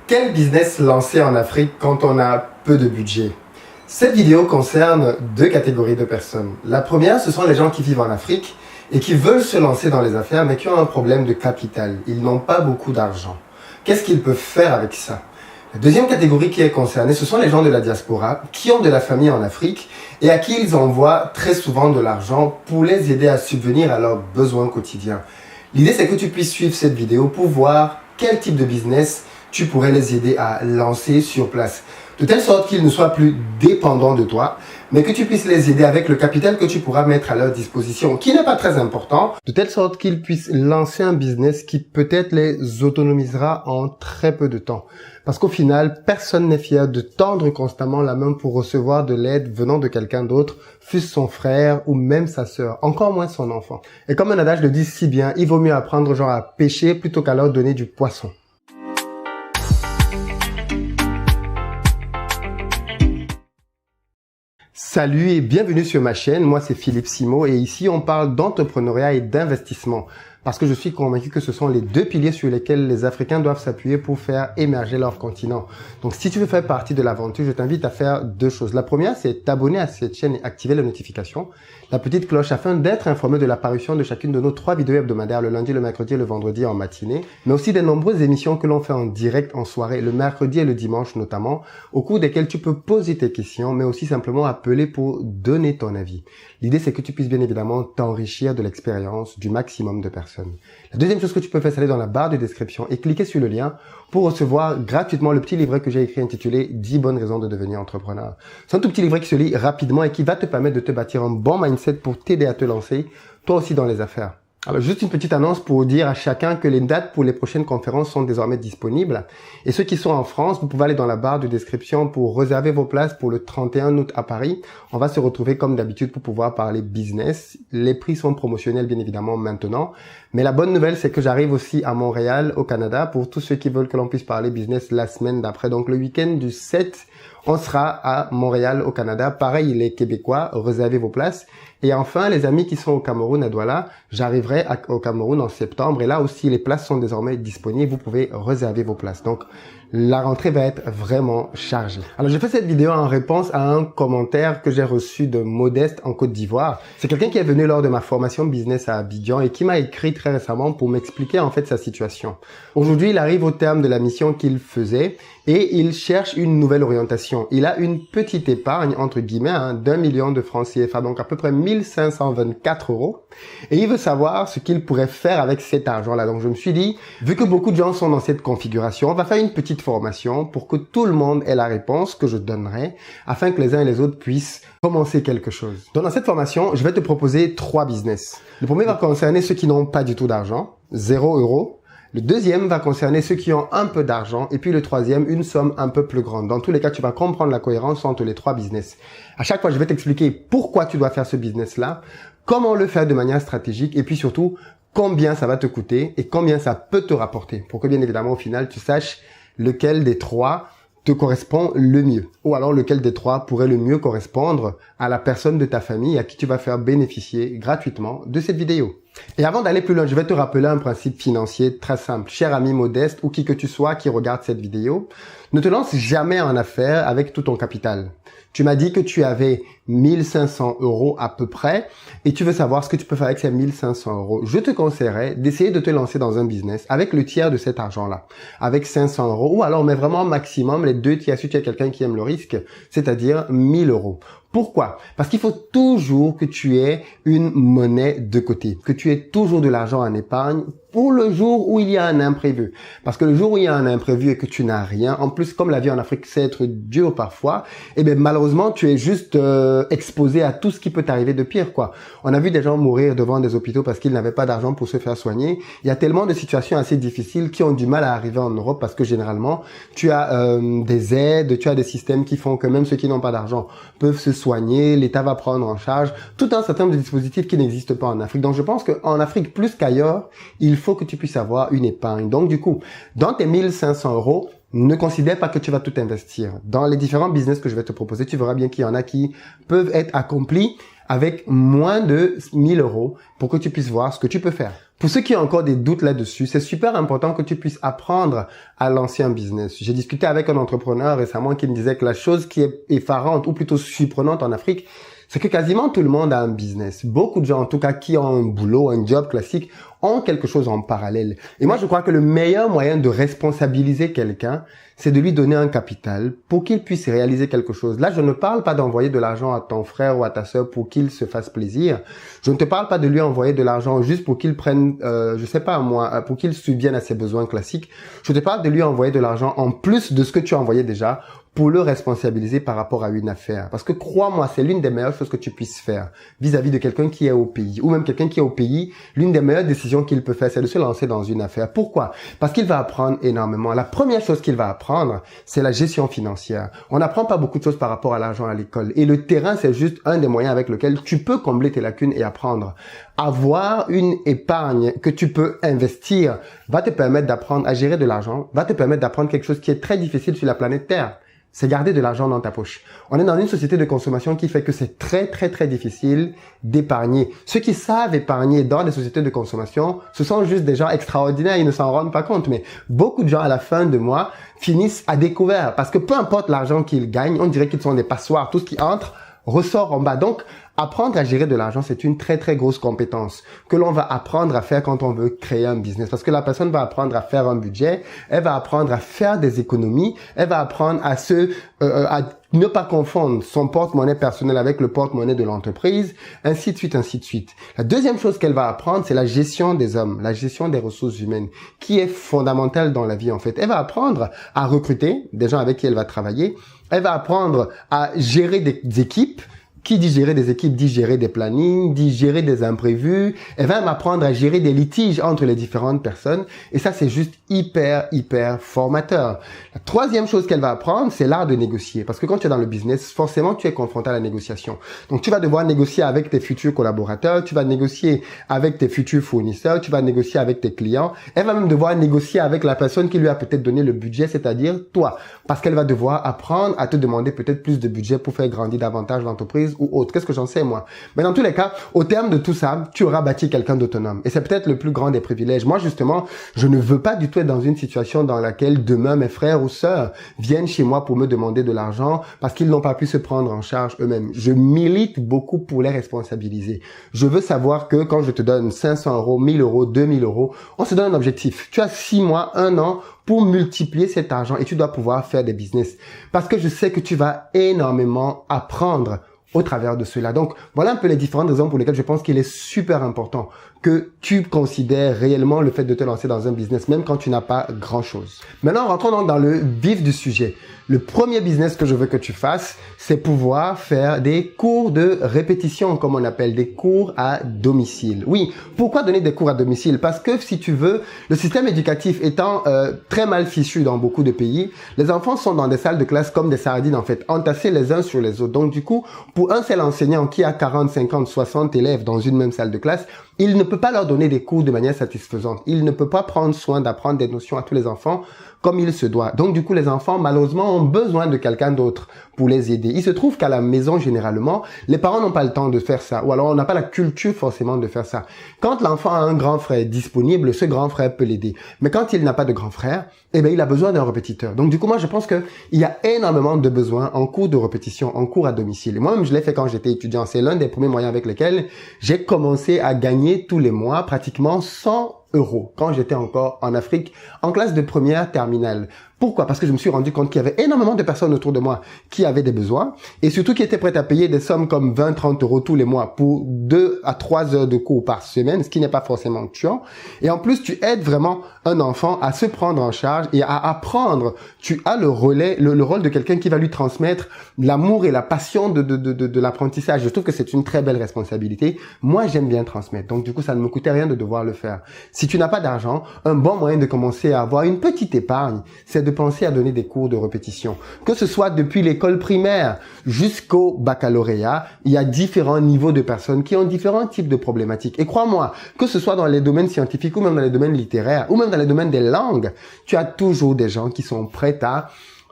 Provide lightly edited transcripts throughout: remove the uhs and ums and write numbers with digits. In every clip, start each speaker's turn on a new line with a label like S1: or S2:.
S1: Quel business lancer en Afrique quand on a peu de budget? Cette vidéo concerne deux catégories de personnes. La première, ce sont les gens qui vivent en Afrique et qui veulent se lancer dans les affaires mais qui ont un problème de capital. Ils n'ont pas beaucoup d'argent. Qu'est-ce qu'ils peuvent faire avec ça? La deuxième catégorie qui est concernée, ce sont les gens de la diaspora qui ont de la famille en Afrique et à qui ils envoient très souvent de l'argent pour les aider à subvenir à leurs besoins quotidiens. L'idée, c'est que tu puisses suivre cette vidéo pour voir quel type de business tu pourrais les aider à lancer sur place. De telle sorte qu'ils ne soient plus dépendants de toi, mais que tu puisses les aider avec le capital que tu pourras mettre à leur disposition, qui n'est pas très important, de telle sorte qu'ils puissent lancer un business qui peut-être les autonomisera en très peu de temps. Parce qu'au final, personne n'est fier de tendre constamment la main pour recevoir de l'aide venant de quelqu'un d'autre, fût-ce son frère ou même sa sœur, encore moins son enfant. Et comme un adage le dit si bien, il vaut mieux apprendre genre à pêcher plutôt qu'à leur donner du poisson. Salut et bienvenue sur ma chaîne, moi c'est Philippe Simo et ici on parle d'entrepreneuriat et d'investissement parce que je suis convaincu que ce sont les deux piliers sur lesquels les Africains doivent s'appuyer pour faire émerger leur continent. Donc si tu veux faire partie de l'aventure, je t'invite à faire deux choses. La première, c'est t'abonner à cette chaîne et activer les notifications, la petite cloche afin d'être informé de l'apparition de chacune de nos 3 vidéos hebdomadaires le lundi, le mercredi et le vendredi en matinée, mais aussi des nombreuses émissions que l'on fait en direct en soirée, le mercredi et le dimanche notamment, au cours desquelles tu peux poser tes questions, mais aussi simplement appeler pour donner ton avis. L'idée, c'est que tu puisses bien évidemment t'enrichir de l'expérience du maximum de personnes. La deuxième chose que tu peux faire, c'est aller dans la barre de description et cliquer sur le lien pour recevoir gratuitement le petit livret que j'ai écrit intitulé 10 bonnes raisons de devenir entrepreneur. C'est un tout petit livret qui se lit rapidement et qui va te permettre de te bâtir un bon mindset pour t'aider à te lancer, toi aussi dans les affaires. Alors juste une petite annonce pour dire à chacun que les dates pour les prochaines conférences sont désormais disponibles. Et ceux qui sont en France, vous pouvez aller dans la barre de description pour réserver vos places pour le 31 août à Paris. On va se retrouver comme d'habitude pour pouvoir parler business. Les prix sont promotionnels bien évidemment maintenant. Mais la bonne nouvelle, c'est que j'arrive aussi à Montréal, au Canada, pour tous ceux qui veulent que l'on puisse parler business la semaine d'après. Donc le week-end du 7, on sera à Montréal, au Canada. Pareil, les Québécois, réservez vos places. Et enfin, les amis qui sont au Cameroun, à Douala, j'arriverai au Cameroun en septembre. Et là aussi, les places sont désormais disponibles. Vous pouvez réserver vos places. Donc, la rentrée va être vraiment chargée. Alors, j'ai fait cette vidéo en réponse à un commentaire que j'ai reçu de Modeste en Côte d'Ivoire. C'est quelqu'un qui est venu lors de ma formation business à Abidjan et qui m'a écrit très récemment pour m'expliquer en fait sa situation. Aujourd'hui, il arrive au terme de la mission qu'il faisait et il cherche une nouvelle orientation. Il a une petite épargne, entre guillemets, d'1 million de francs CFA, donc à peu près 1524 €. Et il veut savoir ce qu'il pourrait faire avec cet argent-là. Donc je me suis dit, vu que beaucoup de gens sont dans cette configuration, on va faire une petite formation pour que tout le monde ait la réponse que je donnerai, afin que les uns et les autres puissent commencer quelque chose. Donc dans cette formation, je vais te proposer 3 business. Le premier va concerner ceux qui n'ont pas du tout d'argent, 0 €. Le deuxième va concerner ceux qui ont un peu d'argent et puis le troisième, une somme un peu plus grande. Dans tous les cas, tu vas comprendre la cohérence entre les 3 business. À chaque fois, je vais t'expliquer pourquoi tu dois faire ce business-là, comment le faire de manière stratégique et puis surtout, combien ça va te coûter et combien ça peut te rapporter pour que bien évidemment, au final, tu saches lequel des 3 te correspond le mieux. Ou alors lequel des 3 pourrait le mieux correspondre à la personne de ta famille à qui tu vas faire bénéficier gratuitement de cette vidéo. Et avant d'aller plus loin, je vais te rappeler un principe financier très simple. Cher ami modeste ou qui que tu sois qui regarde cette vidéo, ne te lance jamais en affaires avec tout ton capital. Tu m'as dit que tu avais 1500 € à peu près et tu veux savoir ce que tu peux faire avec ces 1500 €. Je te conseillerais d'essayer de te lancer dans un business avec le tiers de cet argent-là, avec 500 € ou alors mais vraiment maximum les 2 tiers si tu es quelqu'un qui aime le risque, c'est-à-dire 1000 €. Pourquoi? Parce qu'il faut toujours que tu aies une monnaie de côté, que tu aies toujours de l'argent en épargne pour le jour où il y a un imprévu. Parce que le jour où il y a un imprévu et que tu n'as rien, en plus comme la vie en Afrique sait être dure parfois, eh bien malheureusement tu es juste exposé à tout ce qui peut t'arriver de pire quoi. On a vu des gens mourir devant des hôpitaux parce qu'ils n'avaient pas d'argent pour se faire soigner. Il y a tellement de situations assez difficiles qui ont du mal à arriver en Europe parce que généralement tu as des aides, tu as des systèmes qui font que même ceux qui n'ont pas d'argent peuvent se soigner, l'État va prendre en charge tout un certain nombre de dispositifs qui n'existent pas en Afrique. Donc je pense qu'en Afrique plus qu'ailleurs, il faut que tu puisses avoir une épargne. Donc du coup, dans tes 1500 €, ne considère pas que tu vas tout investir. Dans les différents business que je vais te proposer, tu verras bien qu'il y en a qui peuvent être accomplis avec moins de 1000 euros pour que tu puisses voir ce que tu peux faire. Pour ceux qui ont encore des doutes là-dessus, c'est super important que tu puisses apprendre à lancer un business. J'ai discuté avec un entrepreneur récemment qui me disait que la chose qui est effarante ou plutôt surprenante en Afrique, c'est que quasiment tout le monde a un business. Beaucoup de gens, en tout cas, qui ont un boulot, un job classique, ont quelque chose en parallèle. Et moi, je crois que le meilleur moyen de responsabiliser quelqu'un, c'est de lui donner un capital pour qu'il puisse réaliser quelque chose. Là, je ne parle pas d'envoyer de l'argent à ton frère ou à ta sœur pour qu'il se fasse plaisir. Je ne te parle pas de lui envoyer de l'argent juste pour qu'il prenne, je sais pas moi, pour qu'il subvienne à ses besoins classiques. Je te parle de lui envoyer de l'argent en plus de ce que tu as envoyé déjà, pour le responsabiliser par rapport à une affaire. Parce que crois-moi, c'est l'une des meilleures choses que tu puisses faire vis-à-vis de quelqu'un qui est au pays. Ou même quelqu'un qui est au pays, l'une des meilleures décisions qu'il peut faire, c'est de se lancer dans une affaire. Pourquoi? Parce qu'il va apprendre énormément. La première chose qu'il va apprendre, c'est la gestion financière. On n'apprend pas beaucoup de choses par rapport à l'argent à l'école. Et le terrain, c'est juste un des moyens avec lequel tu peux combler tes lacunes et apprendre. Avoir une épargne que tu peux investir va te permettre d'apprendre à gérer de l'argent, va te permettre d'apprendre quelque chose qui est très difficile sur la planète Terre. C'est garder de l'argent dans ta poche. On est dans une société de consommation qui fait que c'est très, très, très difficile d'épargner. Ceux qui savent épargner dans les sociétés de consommation, ce sont juste des gens extraordinaires, ils ne s'en rendent pas compte. Mais beaucoup de gens, à la fin de mois, finissent à découvert. Parce que peu importe l'argent qu'ils gagnent, on dirait qu'ils sont des passoires. Tout ce qui entre ressort en bas. Donc, apprendre à gérer de l'argent, c'est une très, très grosse compétence que l'on va apprendre à faire quand on veut créer un business. Parce que la personne va apprendre à faire un budget, elle va apprendre à faire des économies, elle va apprendre à à ne pas confondre son porte-monnaie personnel avec le porte-monnaie de l'entreprise, ainsi de suite, ainsi de suite. La deuxième chose qu'elle va apprendre, c'est la gestion des hommes, la gestion des ressources humaines, qui est fondamentale dans la vie, en fait. Elle va apprendre à recruter des gens avec qui elle va travailler. Elle va apprendre à gérer des équipes. Qui dit gérer des équipes, dit gérer des plannings, dit gérer des imprévus. Elle va m'apprendre à gérer des litiges entre les différentes personnes. Et ça, c'est juste hyper, hyper formateur. La troisième chose qu'elle va apprendre, c'est l'art de négocier. Parce que quand tu es dans le business, forcément, tu es confronté à la négociation. Donc, tu vas devoir négocier avec tes futurs collaborateurs, tu vas négocier avec tes futurs fournisseurs, tu vas négocier avec tes clients. Elle va même devoir négocier avec la personne qui lui a peut-être donné le budget, c'est-à-dire toi. Parce qu'elle va devoir apprendre à te demander peut-être plus de budget pour faire grandir davantage l'entreprise ou autre. Qu'est-ce que j'en sais, moi? Mais dans tous les cas, au terme de tout ça, tu auras bâti quelqu'un d'autonome. Et c'est peut-être le plus grand des privilèges. Moi, justement, je ne veux pas du tout être dans une situation dans laquelle demain, mes frères ou sœurs viennent chez moi pour me demander de l'argent parce qu'ils n'ont pas pu se prendre en charge eux-mêmes. Je milite beaucoup pour les responsabiliser. Je veux savoir que quand je te donne 500 euros, 1000 euros, 2000 euros, on se donne un objectif. Tu as 6 mois, 1 an pour multiplier cet argent et tu dois pouvoir faire des business. Parce que je sais que tu vas énormément apprendre au travers de cela. Donc, voilà un peu les différentes raisons pour lesquelles je pense qu'il est super important que tu considères réellement le fait de te lancer dans un business, même quand tu n'as pas grand-chose. Maintenant, rentrons donc dans le vif du sujet. Le premier business que je veux que tu fasses, c'est pouvoir faire des cours de répétition, comme on appelle, des cours à domicile. Oui, pourquoi donner des cours à domicile? Parce que, si tu veux, le système éducatif étant très mal fichu dans beaucoup de pays, les enfants sont dans des salles de classe comme des sardines, en fait, entassés les uns sur les autres. Donc, du coup, pour un seul enseignant qui a 40, 50, 60 élèves dans une même salle de classe, il ne peut pas leur donner des cours de manière satisfaisante. Il ne peut pas prendre soin d'apprendre des notions à tous les enfants comme il se doit. Donc, du coup, les enfants, malheureusement, ont besoin de quelqu'un d'autre pour les aider. Il se trouve qu'à la maison, généralement, les parents n'ont pas le temps de faire ça. Ou alors, on n'a pas la culture forcément de faire ça. Quand l'enfant a un grand frère disponible, ce grand frère peut l'aider. Mais quand il n'a pas de grand frère, eh bien, il a besoin d'un répétiteur. Donc, du coup, moi, je pense qu'il y a énormément de besoins en cours de répétition, en cours à domicile. Et moi-même, je l'ai fait quand j'étais étudiant. C'est l'un des premiers moyens avec lesquels j'ai commencé à gagner tous les mois pratiquement 100 euros quand j'étais encore en Afrique, en classe de première terminale. Pourquoi? Parce que je me suis rendu compte qu'il y avait énormément de personnes autour de moi qui avaient des besoins et surtout qui étaient prêtes à payer des sommes comme 20, 30 euros tous les mois pour 2 à 3 heures de cours par semaine, ce qui n'est pas forcément tuant. Et en plus, tu aides vraiment un enfant à se prendre en charge et à apprendre. Tu as le relais, le rôle de quelqu'un qui va lui transmettre l'amour et la passion de l'apprentissage. Je trouve que c'est une très belle responsabilité. Moi, j'aime bien transmettre. Donc, du coup, ça ne me coûtait rien de devoir le faire. Si tu n'as pas d'argent, un bon moyen de commencer à avoir une petite épargne, c'est de penser à donner des cours de répétition. Que ce soit depuis l'école primaire jusqu'au baccalauréat, il y a différents niveaux de personnes qui ont différents types de problématiques. Et crois-moi, que ce soit dans les domaines scientifiques ou même dans les domaines littéraires ou même dans les domaines des langues, tu as toujours des gens qui sont prêts à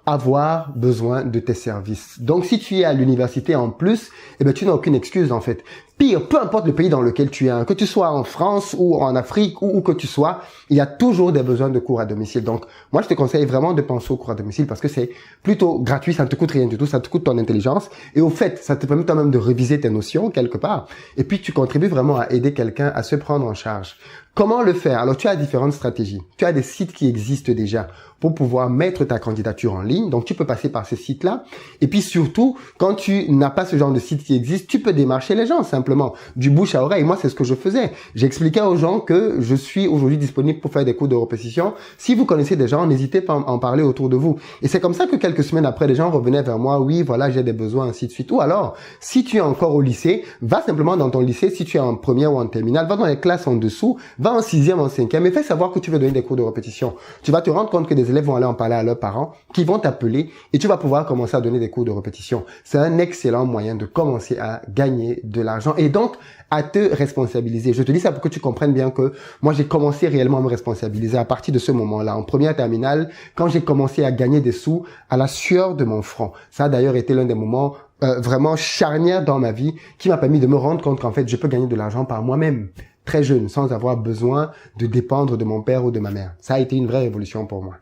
S1: avoir besoin de tes services. Donc, si tu es à l'université en plus, eh ben, tu n'as aucune excuse, en fait. Pire, peu importe le pays dans lequel tu es, que tu sois en France ou en Afrique ou où que tu sois, il y a toujours des besoins de cours à domicile. Donc, moi, je te conseille vraiment de penser aux cours à domicile parce que c'est plutôt gratuit, ça ne te coûte rien du tout, ça te coûte ton intelligence. Et au fait, ça te permet quand même de réviser tes notions quelque part. Et puis, tu contribues vraiment à aider quelqu'un à se prendre en charge. Comment le faire? Alors, tu as différentes stratégies. Tu as des sites qui existent déjà pour pouvoir mettre ta candidature en ligne. Donc, tu peux passer par ces sites-là. Et puis, surtout, quand tu n'as pas ce genre de site qui existe, tu peux démarcher les gens simplement du bouche à oreille. Moi, c'est ce que je faisais. J'expliquais aux gens que je suis aujourd'hui disponible pour faire des cours de répétition. Si vous connaissez des gens, n'hésitez pas à en parler autour de vous. Et c'est comme ça que quelques semaines après, les gens revenaient vers moi. Oui, voilà, j'ai des besoins, ainsi de suite. Ou alors, si tu es encore au lycée, va simplement dans ton lycée. Si tu es en première ou en terminale, va dans les classes en dessous, va en sixième, en cinquième et fais savoir que tu veux donner des cours de répétition. Tu vas te rendre compte que des élèves vont aller en parler à leurs parents, qui vont t'appeler et tu vas pouvoir commencer à donner des cours de répétition. C'est un excellent moyen de commencer à gagner de l'argent et donc à te responsabiliser. Je te dis ça pour que tu comprennes bien que moi, j'ai commencé réellement à me responsabiliser à partir de ce moment-là, en première terminale, quand j'ai commencé à gagner des sous à la sueur de mon front. Ça a d'ailleurs été l'un des moments vraiment charnières dans ma vie qui m'a permis de me rendre compte qu'en fait, je peux gagner de l'argent par moi-même, très jeune, sans avoir besoin de dépendre de mon père ou de ma mère. Ça a été une vraie révolution pour moi.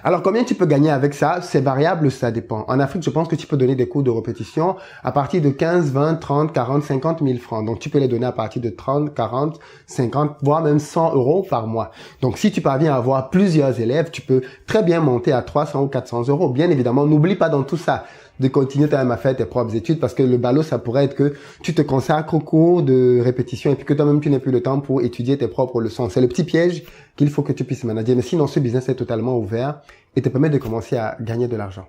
S1: Alors, combien tu peux gagner avec ça? C'est variable, ça dépend. En Afrique, je pense que tu peux donner des cours de répétition à partir de 15, 20, 30, 40, 50 000 francs. Donc, tu peux les donner à partir de 30, 40, 50, voire même 100 euros par mois. Donc, si tu parviens à avoir plusieurs élèves, tu peux très bien monter à 300 ou 400 euros. Bien évidemment, n'oublie pas dans tout ça de continuer quand même à faire tes propres études parce que le ballot, ça pourrait être que tu te consacres au cours de répétition et puis que toi-même, tu n'aies plus le temps pour étudier tes propres leçons. C'est le petit piège qu'il faut que tu puisses manager. Mais sinon, ce business est totalement ouvert et te permet de commencer à gagner de l'argent.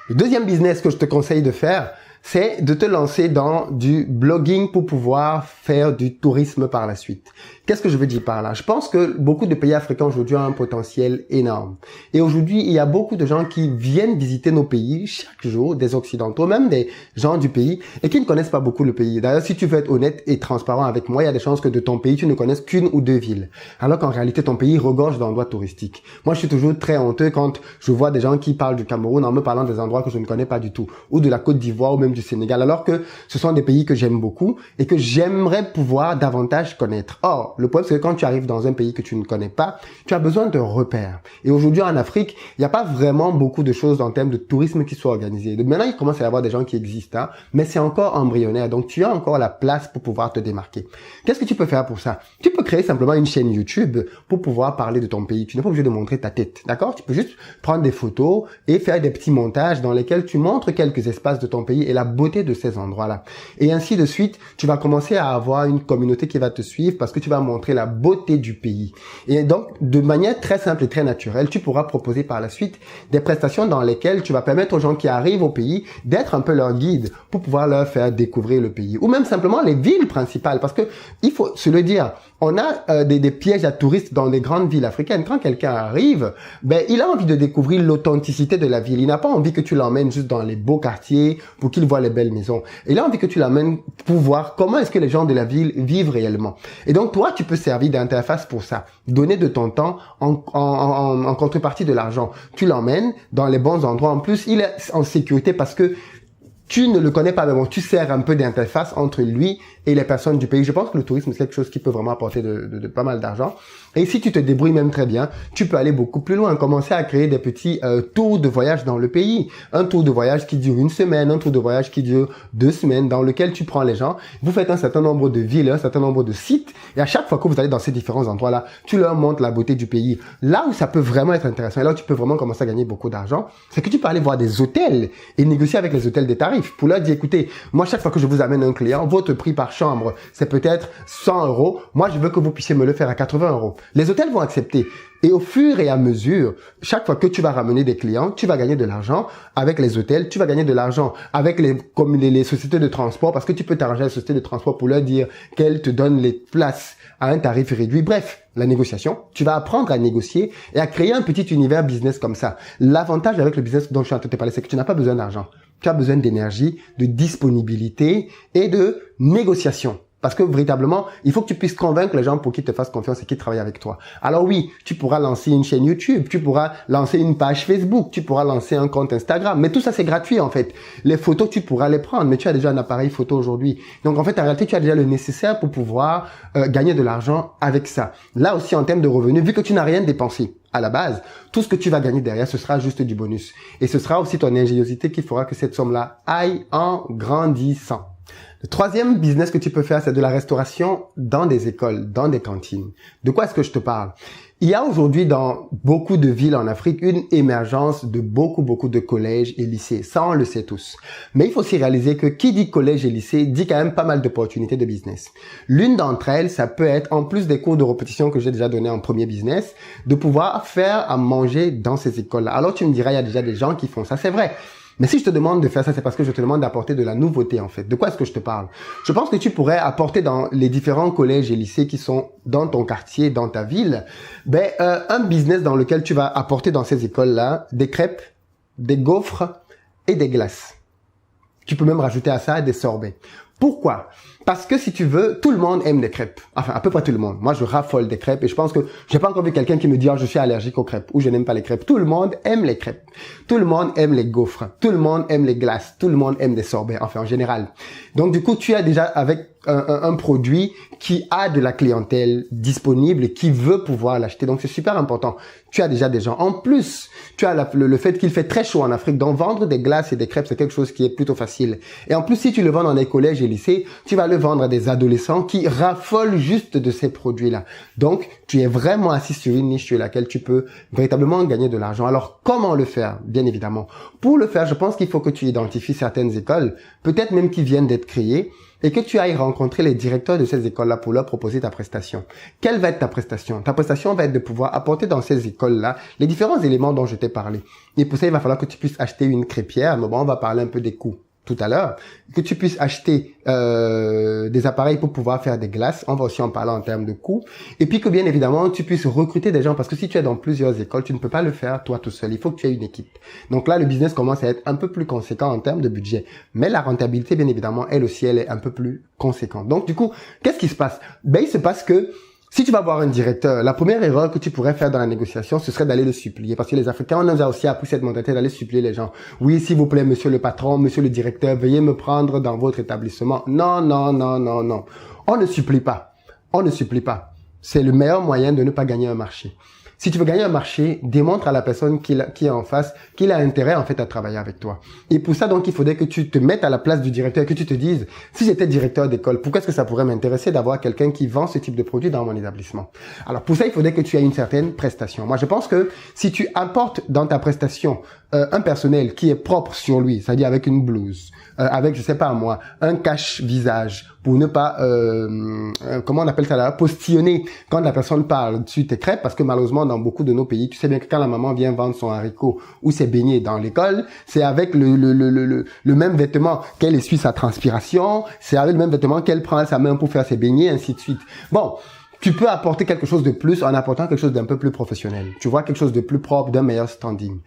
S1: Le deuxième business que je te conseille de faire, c'est de te lancer dans du blogging pour pouvoir faire du tourisme par la suite. Qu'est-ce que je veux dire par là? Je pense que beaucoup de pays africains aujourd'hui ont un potentiel énorme. Et aujourd'hui, il y a beaucoup de gens qui viennent visiter nos pays chaque jour, des Occidentaux, même des gens du pays, et qui ne connaissent pas beaucoup le pays. D'ailleurs, si tu veux être honnête et transparent avec moi, il y a des chances que de ton pays, tu ne connaisses qu'une ou deux villes. Alors qu'en réalité, ton pays regorge d'endroits touristiques. Moi, je suis toujours très honteux quand je vois des gens qui parlent du Cameroun en me parlant des endroits que je ne connais pas du tout, ou de la Côte d'Ivoire, ou même du Sénégal, alors que ce sont des pays que j'aime beaucoup et que j'aimerais pouvoir davantage connaître. Or, le problème, c'est que quand tu arrives dans un pays que tu ne connais pas, tu as besoin de repères. Et aujourd'hui, en Afrique, il n'y a pas vraiment beaucoup de choses en termes de tourisme qui soient organisées. Maintenant, il commence à y avoir des gens qui existent, hein, mais c'est encore embryonnaire. Donc, tu as encore la place pour pouvoir te démarquer. Qu'est-ce que tu peux faire pour ça? Tu peux créer simplement une chaîne YouTube pour pouvoir parler de ton pays. Tu n'es pas obligé de montrer ta tête, d'accord? Tu peux juste prendre des photos et faire des petits montages dans lesquels tu montres quelques espaces de ton pays et la beauté de ces endroits-là. Et ainsi de suite, tu vas commencer à avoir une communauté qui va te suivre parce que tu vas montrer la beauté du pays. Et donc, de manière très simple et très naturelle, tu pourras proposer par la suite des prestations dans lesquelles tu vas permettre aux gens qui arrivent au pays d'être un peu leur guide pour pouvoir leur faire découvrir le pays. Ou même simplement les villes principales parce que il faut se le dire, on a des pièges à touristes dans les grandes villes africaines. Quand quelqu'un arrive, ben, il a envie de découvrir l'authenticité de la ville. Il n'a pas envie que tu l'emmènes juste dans les beaux quartiers pour qu'il voit les belles maisons. Il a envie que tu l'emmènes pour voir comment est-ce que les gens de la ville vivent réellement. Et donc, toi, tu peux servir d'interface pour ça. Donner de ton temps en contrepartie de l'argent. Tu l'emmènes dans les bons endroits. En plus, il est en sécurité parce que tu ne le connais pas, mais bon, tu sers un peu d'interface entre lui et les personnes du pays. Je pense que le tourisme, c'est quelque chose qui peut vraiment apporter de pas mal d'argent. Et si tu te débrouilles même très bien, tu peux aller beaucoup plus loin, commencer à créer des petits tours de voyage dans le pays. Un tour de voyage qui dure une semaine, un tour de voyage qui dure 2 semaines, dans lequel tu prends les gens, vous faites un certain nombre de villes, un certain nombre de sites, et à chaque fois que vous allez dans ces différents endroits-là, tu leur montres la beauté du pays. Là où ça peut vraiment être intéressant, et là où tu peux vraiment commencer à gagner beaucoup d'argent, c'est que tu peux aller voir des hôtels et négocier avec les hôtels des tarifs pour leur dire, écoutez, moi, chaque fois que je vous amène un client, votre prix par chambre, c'est peut-être 100 euros. Moi, je veux que vous puissiez me le faire à 80 euros. Les hôtels vont accepter. Et au fur et à mesure, chaque fois que tu vas ramener des clients, tu vas gagner de l'argent avec les hôtels, tu vas gagner de l'argent avec les sociétés de transport parce que tu peux t'arranger à la société de transport pour leur dire qu'elles te donnent les places à un tarif réduit. Bref, la négociation, tu vas apprendre à négocier et à créer un petit univers business comme ça. L'avantage avec le business dont je suis en train de te parler, c'est que tu n'as pas besoin d'argent. Tu as besoin d'énergie, de disponibilité et de négociation. Parce que véritablement, il faut que tu puisses convaincre les gens pour qu'ils te fassent confiance et qu'ils travaillent avec toi. Alors oui, tu pourras lancer une chaîne YouTube, tu pourras lancer une page Facebook, tu pourras lancer un compte Instagram. Mais tout ça, c'est gratuit en fait. Les photos, tu pourras les prendre, mais tu as déjà un appareil photo aujourd'hui. Donc en fait, en réalité, tu as déjà le nécessaire pour pouvoir gagner de l'argent avec ça. Là aussi, en termes de revenus, vu que tu n'as rien dépensé à la base, tout ce que tu vas gagner derrière, ce sera juste du bonus. Et ce sera aussi ton ingéniosité qui fera que cette somme-là aille en grandissant. Le troisième business que tu peux faire, c'est de la restauration dans des écoles, dans des cantines. De quoi est-ce que je te parle? Il y a aujourd'hui dans beaucoup de villes en Afrique une émergence de beaucoup de collèges et lycées. Ça, on le sait tous. Mais il faut aussi réaliser que qui dit collège et lycée dit quand même pas mal d'opportunités de business. L'une d'entre elles, ça peut être, en plus des cours de répétition que j'ai déjà donné en premier business, de pouvoir faire à manger dans ces écoles-là. Alors tu me diras, il y a déjà des gens qui font ça, c'est vrai. Mais si je te demande de faire ça, c'est parce que je te demande d'apporter de la nouveauté, en fait. De quoi est-ce que je te parle? Je pense que tu pourrais apporter dans les différents collèges et lycées qui sont dans ton quartier, dans ta ville, un business dans lequel tu vas apporter dans ces écoles-là des crêpes, des gaufres et des glaces. Tu peux même rajouter à ça des sorbets. Pourquoi? Parce que si tu veux, tout le monde aime les crêpes. Enfin, à peu près tout le monde. Moi, je raffole des crêpes et je pense que j'ai pas encore vu quelqu'un qui me dit « je suis allergique aux crêpes » ou « je n'aime pas les crêpes ». Tout le monde aime les crêpes. Tout le monde aime les gaufres. Tout le monde aime les glaces. Tout le monde aime des sorbets, enfin, en général. Donc, du coup, tu as déjà avec un produit qui a de la clientèle disponible et qui veut pouvoir l'acheter. Donc, c'est super important. Tu as déjà des gens. En plus, tu as le fait qu'il fait très chaud en Afrique. Donc, vendre des glaces et des crêpes, c'est quelque chose qui est plutôt facile. Et en plus, si tu le vends dans les collèges et lycées, tu vas le vendre à des adolescents qui raffolent juste de ces produits-là. Donc, tu es vraiment assis sur une niche sur laquelle tu peux véritablement gagner de l'argent. Alors, comment le faire? Bien évidemment. Pour le faire, je pense qu'il faut que tu identifies certaines écoles, peut-être même qui viennent d'être créées, et que tu ailles rencontrer les directeurs de ces écoles-là pour leur proposer ta prestation. Quelle va être ta prestation? Ta prestation va être de pouvoir apporter dans ces écoles-là les différents éléments dont je t'ai parlé. Et pour ça, il va falloir que tu puisses acheter une crêpière. Mais bon, on va parler un peu des coûts tout à l'heure, que tu puisses acheter des appareils pour pouvoir faire des glaces, on va aussi en parler en termes de coûts, et puis que bien évidemment tu puisses recruter des gens, parce que si tu es dans plusieurs écoles, tu ne peux pas le faire toi tout seul, il faut que tu aies une équipe. Donc là, le business commence à être un peu plus conséquent en termes de budget, mais la rentabilité, bien évidemment, elle aussi, elle est un peu plus conséquente. Donc du coup, qu'est-ce qui se passe? Il se passe que si tu vas voir un directeur, la première erreur que tu pourrais faire dans la négociation, ce serait d'aller le supplier. Parce que les Africains, on nous a aussi appris cette mentalité d'aller supplier les gens. Oui, s'il vous plaît, monsieur le patron, monsieur le directeur, veuillez me prendre dans votre établissement. Non, non, non, non, non. On ne supplie pas. On ne supplie pas. C'est le meilleur moyen de ne pas gagner un marché. Si tu veux gagner un marché, démontre à la personne qui est en face qu'il a intérêt en fait à travailler avec toi. Et pour ça, donc, il faudrait que tu te mettes à la place du directeur, que tu te dises, si j'étais directeur d'école, pourquoi est-ce que ça pourrait m'intéresser d'avoir quelqu'un qui vend ce type de produit dans mon établissement? Alors, pour ça, il faudrait que tu aies une certaine prestation. Moi, je pense que si tu apportes dans ta prestation un personnel qui est propre sur lui, c'est-à-dire avec une blouse, avec, je sais pas moi, un cache-visage, pour ne pas, comment on appelle ça là, postillonner quand la personne parle dessus tes crêpes, parce que malheureusement, dans beaucoup de nos pays, tu sais bien que quand la maman vient vendre son haricot ou ses beignets dans l'école, c'est avec le même vêtement qu'elle essuie sa transpiration, c'est avec le même vêtement qu'elle prend sa main pour faire ses beignets, ainsi de suite. Bon, tu peux apporter quelque chose de plus en apportant quelque chose d'un peu plus professionnel. Tu vois, quelque chose de plus propre, d'un meilleur standing.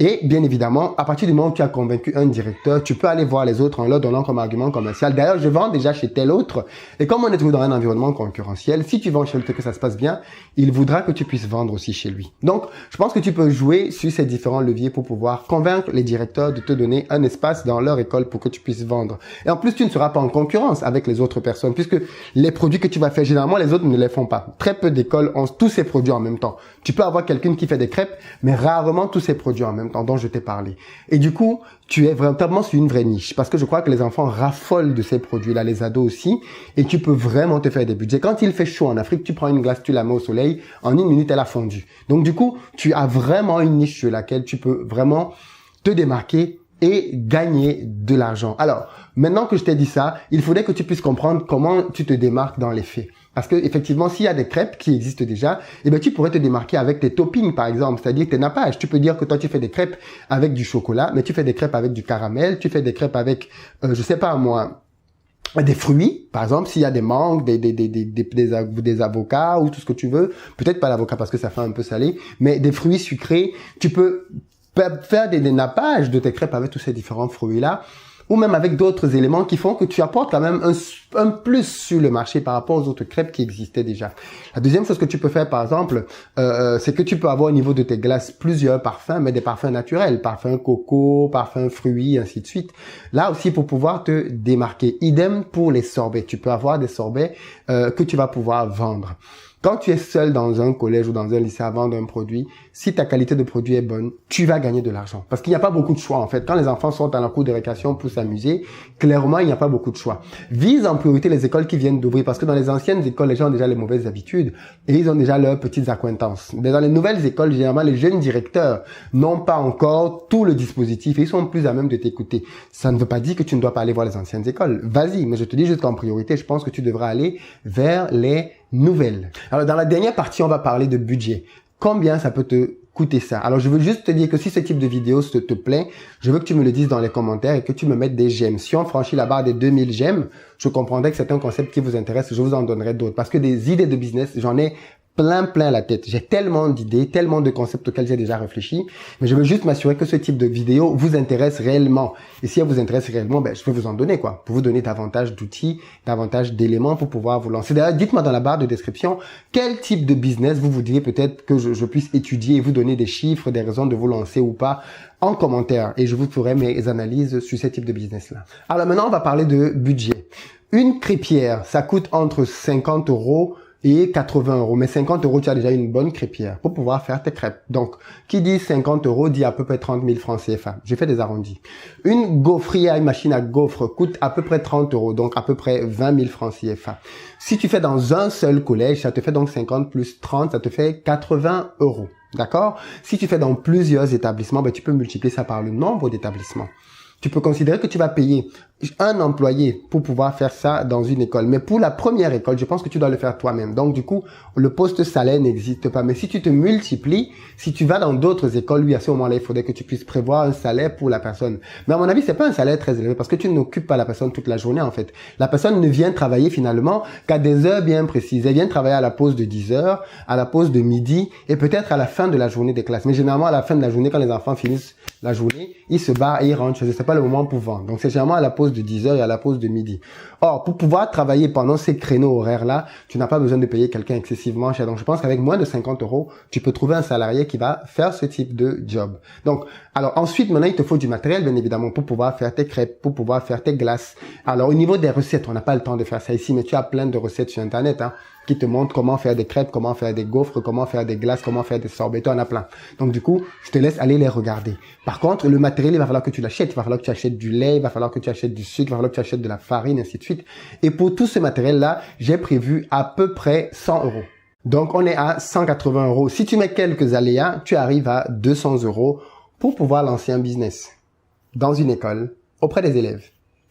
S1: Et bien évidemment, à partir du moment où tu as convaincu un directeur, tu peux aller voir les autres en leur donnant comme argument commercial. D'ailleurs, je vends déjà chez tel autre. Et comme on est toujours dans un environnement concurrentiel, si tu vends chez l'autre que ça se passe bien, il voudra que tu puisses vendre aussi chez lui. Donc, je pense que tu peux jouer sur ces différents leviers pour pouvoir convaincre les directeurs de te donner un espace dans leur école pour que tu puisses vendre. Et en plus, tu ne seras pas en concurrence avec les autres personnes puisque les produits que tu vas faire, généralement, les autres ne les font pas. Très peu d'écoles ont tous ces produits en même temps. Tu peux avoir quelqu'un qui fait des crêpes, mais rarement tous ces produits en même temps dont je t'ai parlé. Et du coup, tu es vraiment sur une vraie niche parce que je crois que les enfants raffolent de ces produits-là, les ados aussi, et tu peux vraiment te faire des budgets. Quand il fait chaud en Afrique, tu prends une glace, tu la mets au soleil, en 1 minute, elle a fondu. Donc du coup, tu as vraiment une niche sur laquelle tu peux vraiment te démarquer et gagner de l'argent. Alors, maintenant que je t'ai dit ça, il faudrait que tu puisses comprendre comment tu te démarques dans les faits. Parce que effectivement, s'il y a des crêpes qui existent déjà, eh ben tu pourrais te démarquer avec tes toppings, par exemple, c'est-à-dire tes nappages. Tu peux dire que toi tu fais des crêpes avec du chocolat, mais tu fais des crêpes avec du caramel, tu fais des crêpes avec, je sais pas moi, des fruits, par exemple, s'il y a des mangues, des avocats ou tout ce que tu veux. Peut-être pas l'avocat parce que ça fait un peu salé, mais des fruits sucrés. Tu peux faire des nappages de tes crêpes avec tous ces différents fruits-là. ou même avec d'autres éléments qui font que tu apportes quand même un plus sur le marché par rapport aux autres crêpes qui existaient déjà. La deuxième chose que tu peux faire, par exemple, c'est que tu peux avoir au niveau de tes glaces plusieurs parfums, mais des parfums naturels, parfums coco, parfums fruits, ainsi de suite. Là aussi, pour pouvoir te démarquer. Idem pour les sorbets. Tu peux avoir des sorbets que tu vas pouvoir vendre. Quand tu es seul dans un collège ou dans un lycée à vendre un produit, si ta qualité de produit est bonne, tu vas gagner de l'argent. Parce qu'il n'y a pas beaucoup de choix, en fait. Quand les enfants sont dans la cour de récréation pour s'amuser, clairement, il n'y a pas beaucoup de choix. Vise en priorité les écoles qui viennent d'ouvrir. Parce que dans les anciennes écoles, les gens ont déjà les mauvaises habitudes et ils ont déjà leurs petites accointances. Mais dans les nouvelles écoles, généralement, les jeunes directeurs n'ont pas encore tout le dispositif et ils sont plus à même de t'écouter. Ça ne veut pas dire que tu ne dois pas aller voir les anciennes écoles. Vas-y, mais je te dis juste qu'en priorité, je pense que tu devras aller vers les nouvelles. Alors, dans la dernière partie, on va parler de budget. Combien ça peut te coûter ça? Alors, je veux juste te dire que si ce type de vidéo te plaît, je veux que tu me le dises dans les commentaires et que tu me mettes des j'aime. Si on franchit la barre des 2000 j'aime, je comprendrai que c'est un concept qui vous intéresse. Je vous en donnerai d'autres. Parce que des idées de business, j'en ai plein la tête. J'ai tellement d'idées, tellement de concepts auxquels j'ai déjà réfléchi, mais je veux juste m'assurer que ce type de vidéo vous intéresse réellement. Et si elle vous intéresse réellement, je peux vous en donner pour vous donner davantage d'outils, davantage d'éléments pour pouvoir vous lancer. D'ailleurs, dites-moi dans la barre de description quel type de business vous voudriez peut-être que je puisse étudier et vous donner des chiffres, des raisons de vous lancer ou pas en commentaire. Et je vous ferai mes analyses sur ce type de business-là. Alors maintenant, on va parler de budget. Une crêpière, ça coûte entre 50 € et 80 €. Mais 50 €, tu as déjà une bonne crêpière pour pouvoir faire tes crêpes. Donc, qui dit 50 € dit à peu près 30 000 francs CFA. J'ai fait des arrondis. Une gaufrière, une machine à gaufres coûte à peu près 30 €, donc à peu près 20 000 francs CFA. Si tu fais dans un seul collège, ça te fait donc 50 plus 30, ça te fait 80 €. D'accord? Si tu fais dans plusieurs établissements, tu peux multiplier ça par le nombre d'établissements. Tu peux considérer que tu vas payer un employé pour pouvoir faire ça dans une école. Mais pour la première école, je pense que tu dois le faire toi-même. Donc, du coup, le poste salaire n'existe pas. Mais si tu te multiplies, si tu vas dans d'autres écoles, oui, à ce moment-là, il faudrait que tu puisses prévoir un salaire pour la personne. Mais à mon avis, c'est pas un salaire très élevé parce que tu n'occupes pas la personne toute la journée, en fait. La personne ne vient travailler finalement qu'à des heures bien précises. Elle vient travailler à la pause de 10 heures, à la pause de midi et peut-être à la fin de la journée des classes. Mais généralement, à la fin de la journée, quand les enfants finissent la journée, ils se barrent et ils rentrent chez eux. C'est pas le moment pour vendre. Donc, c'est généralement à la pause de 10 heures et à la pause de midi. Or, pour pouvoir travailler pendant ces créneaux horaires-là, tu n'as pas besoin de payer quelqu'un excessivement cher. Donc, je pense qu'avec moins de 50 €, tu peux trouver un salarié qui va faire ce type de job. Donc, alors ensuite, maintenant, il te faut du matériel, bien évidemment, pour pouvoir faire tes crêpes, pour pouvoir faire tes glaces. Alors, au niveau des recettes, on n'a pas le temps de faire ça ici, mais tu as plein de recettes sur Internet, qui te montrent comment faire des crêpes, comment faire des gaufres, comment faire des glaces, comment faire des sorbets. Tu en as plein. Donc, du coup, je te laisse aller les regarder. Par contre, le matériel, il va falloir que tu l'achètes. Il va falloir que tu achètes du lait, il va falloir que tu achètes du sucre, il va falloir que tu achètes de la farine, ainsi de suite. Et pour tout ce matériel-là, j'ai prévu à peu près 100 €. Donc, on est à 180 €. Si tu mets quelques aléas, tu arrives à 200 € pour pouvoir lancer un business dans une école auprès des élèves.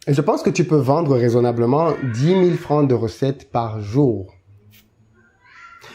S1: Et je pense que tu peux vendre raisonnablement 10 000 francs de recettes par jour.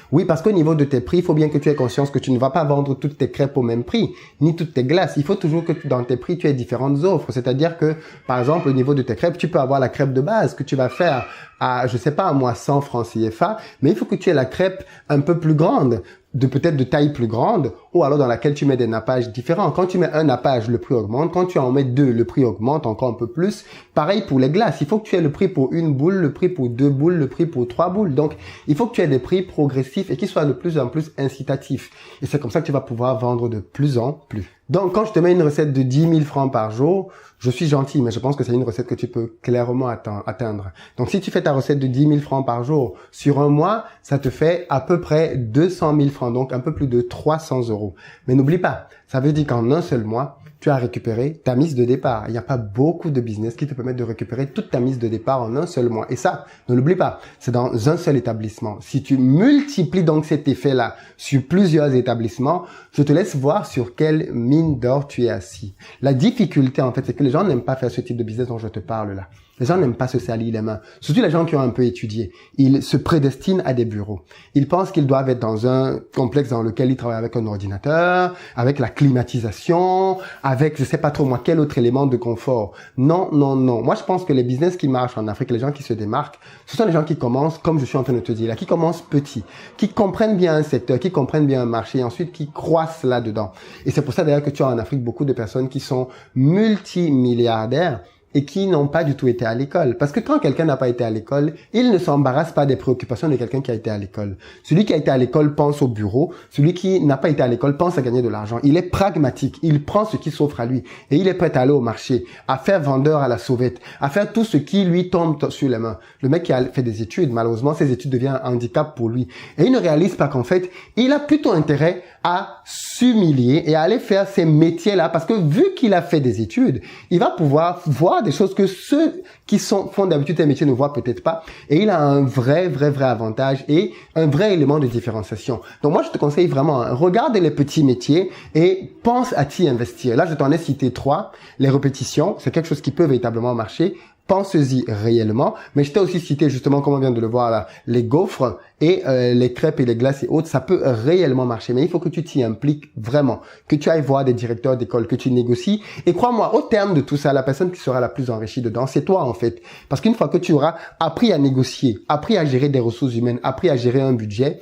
S1: Oui, parce qu'au niveau de tes prix, il faut bien que tu aies conscience que tu ne vas pas vendre toutes tes crêpes au même prix, ni toutes tes glaces. Il faut toujours que dans tes prix, tu aies différentes offres. C'est-à-dire que, par exemple, au niveau de tes crêpes, tu peux avoir la crêpe de base que tu vas faire à, je sais pas, à moi 100 francs CFA, mais il faut que tu aies la crêpe un peu plus grande, peut-être de taille plus grande, ou alors dans laquelle tu mets des nappages différents. Quand tu mets un nappage, le prix augmente. Quand tu en mets deux, le prix augmente encore un peu plus. Pareil pour les glaces. Il faut que tu aies le prix pour une boule, le prix pour 2 boules, le prix pour 3 boules. Donc, il faut que tu aies des prix progressifs et qui soient de plus en plus incitatifs. Et c'est comme ça que tu vas pouvoir vendre de plus en plus. Donc, quand je te mets une recette de 10 000 francs par jour, je suis gentil, mais je pense que c'est une recette que tu peux clairement atteindre. Donc, si tu fais ta recette de 10 000 francs par jour sur un mois, ça te fait à peu près 200 000 francs, donc un peu plus de 300 €. Mais n'oublie pas, ça veut dire qu'en un seul mois, tu as récupéré ta mise de départ. Il n'y a pas beaucoup de business qui te permettent de récupérer toute ta mise de départ en un seul mois. Et ça, ne l'oublie pas, c'est dans un seul établissement. Si tu multiplies donc cet effet-là sur plusieurs établissements, je te laisse voir sur quelle mine d'or tu es assis. La difficulté, en fait, c'est que les gens n'aiment pas faire ce type de business dont je te parle là. Les gens n'aiment pas se salir les mains. Surtout les gens qui ont un peu étudié. Ils se prédestinent à des bureaux. Ils pensent qu'ils doivent être dans un complexe dans lequel ils travaillent avec un ordinateur, avec la climatisation, avec je sais pas trop moi quel autre élément de confort. Non, non, non. Moi, je pense que les business qui marchent en Afrique, les gens qui se démarquent, ce sont les gens qui commencent, comme je suis en train de te dire là, qui commencent petits, qui comprennent bien un secteur, qui comprennent bien un marché et ensuite qui croissent là-dedans. Et c'est pour ça d'ailleurs que tu as en Afrique beaucoup de personnes qui sont multimilliardaires et qui n'ont pas du tout été à l'école. Parce que quand quelqu'un n'a pas été à l'école, il ne s'embarrasse pas des préoccupations de quelqu'un qui a été à l'école. Celui qui a été à l'école pense au bureau. Celui qui n'a pas été à l'école pense à gagner de l'argent. Il est pragmatique. Il prend ce qui s'offre à lui et il est prêt à aller au marché, à faire vendeur à la sauvette, à faire tout ce qui lui tombe sur les mains. Le mec qui a fait des études, malheureusement, ses études deviennent un handicap pour lui. Et il ne réalise pas qu'en fait, il a plutôt intérêt à s'humilier et à aller faire ces métiers-là parce que vu qu'il a fait des études, il va pouvoir voir des choses que ceux qui font d'habitude ces métiers ne voient peut-être pas et il a un vrai avantage et un vrai élément de différenciation. Donc moi, je te conseille vraiment, regarde les petits métiers et pense à t'y investir. Là, je t'en ai cité 3. Les répétitions, c'est quelque chose qui peut véritablement marcher. Pense-y réellement, mais je t'ai aussi cité justement, comme on vient de le voir là, les gaufres et les crêpes et les glaces et autres, ça peut réellement marcher, mais il faut que tu t'y impliques vraiment, que tu ailles voir des directeurs d'école, que tu négocies, et crois-moi, au terme de tout ça, la personne qui sera la plus enrichie dedans, c'est toi en fait, parce qu'une fois que tu auras appris à négocier, appris à gérer des ressources humaines, appris à gérer un budget,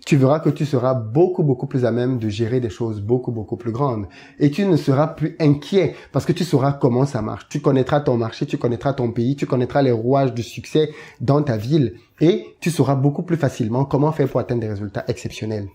S1: tu verras que tu seras beaucoup plus à même de gérer des choses beaucoup plus grandes. Et tu ne seras plus inquiet parce que tu sauras comment ça marche. Tu connaîtras ton marché, tu connaîtras ton pays, tu connaîtras les rouages du succès dans ta ville et tu sauras beaucoup plus facilement comment faire pour atteindre des résultats exceptionnels.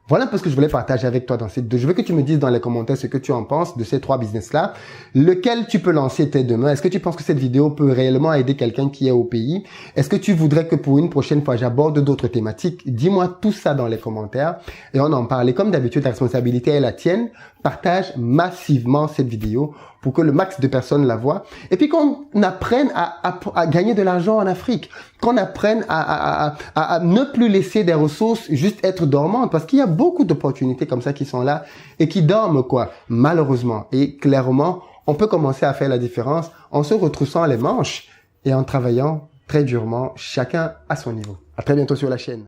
S1: Voilà un peu ce que je voulais partager avec toi dans ces deux. Je veux que tu me dises dans les commentaires ce que tu en penses de ces 3 business-là. Lequel tu peux lancer dès demain? Est-ce que tu penses que cette vidéo peut réellement aider quelqu'un qui est au pays? Est-ce que tu voudrais que pour une prochaine fois, j'aborde d'autres thématiques? Dis-moi tout ça dans les commentaires et on en parle. Et comme d'habitude, la responsabilité est la tienne. Partage massivement cette vidéo pour que le max de personnes la voient. Et puis qu'on apprenne à gagner de l'argent en Afrique. Qu'on apprenne à ne plus laisser des ressources juste être dormantes. Parce qu'il y a beaucoup d'opportunités comme ça qui sont là et qui dorment quoi, malheureusement. Et clairement, on peut commencer à faire la différence en se retroussant les manches et en travaillant très durement, chacun à son niveau. À très bientôt sur la chaîne.